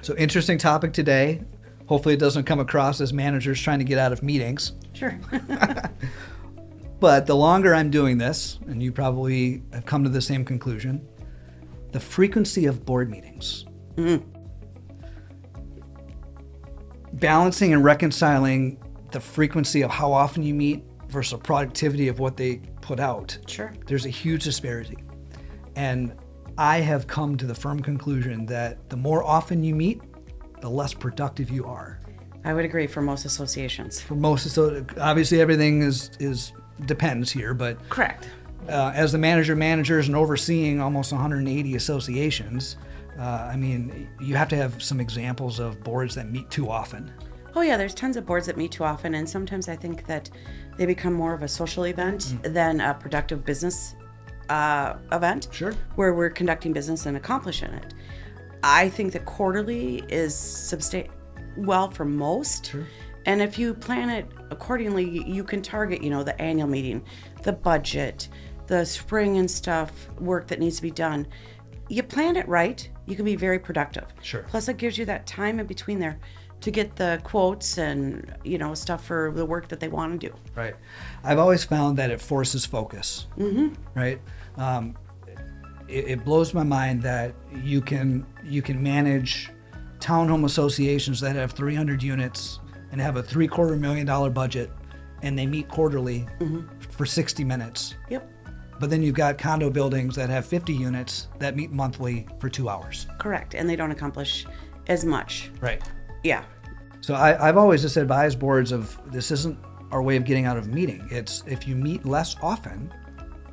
So interesting topic today. Hopefully it doesn't come across as managers trying to get out of meetings. Sure. But the longer I'm doing this, and you probably have come to the same conclusion, the frequency of board meetings. Mm-hmm. Balancing and reconciling the frequency of how often you meet versus the productivity of what they put out. Sure. There's a huge disparity. And I have come to the firm conclusion that the more often you meet, the less productive you are. I would agree for most associations. For most, so obviously everything is depends here, but Correct. as the manager of managers and overseeing almost 180 associations, I mean, you have to have some examples of boards that meet too often. Oh yeah, there's tons of boards that meet too often, and sometimes I think that they become more of a social event than a productive business event. Sure. Where we're conducting business and accomplishing it. I think that quarterly is well for most. Sure. And if you plan it accordingly, you can target, the annual meeting, the budget, the spring and stuff, work that needs to be done. You plan it right, you can be very productive. Sure. Plus it gives you that time in between there to get the quotes and, stuff for the work that they want to do. Right. I've always found that it forces focus. Mm-hmm. Right. It blows my mind that you can manage townhome associations that have 300 units and have a $750,000 budget, and they meet quarterly for 60 minutes. Yep. But then you've got condo buildings that have 50 units that meet monthly for 2 hours. Correct. And they don't accomplish as much. Right. Yeah. So I've always just advised boards of this isn't our way of getting out of a meeting. It's if you meet less often,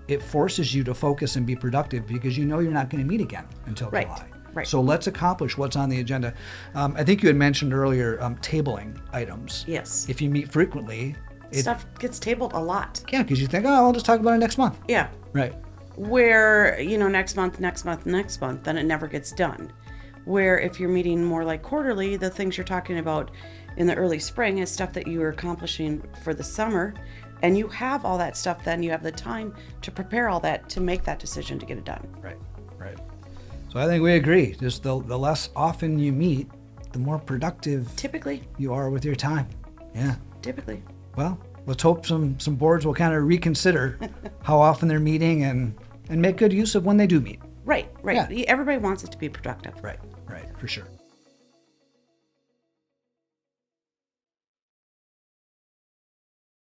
it forces you to focus and be productive because you know you're not going to meet again until Right. July. Right. So let's accomplish what's on the agenda. I think you had mentioned earlier tabling items. Yes. If you meet frequently, Stuff gets tabled a lot. yeah, because you think, oh, I'll just talk about it next month. Yeah. Right. Where, next month, then it never gets done. Where if you're meeting more like quarterly, the things you're talking about in the early spring is stuff that you are accomplishing for the summer. And you have all that stuff, then you have the time to prepare all that to make that decision to get it done. Right. Right. So I think we agree. Just the less often you meet, the more productive Typically. you are with your time. Yeah. Typically. Well, let's hope some boards will kind of reconsider how often they're meeting and make good use of when they do meet. Right. Yeah. Everybody wants it to be productive. Right, for sure.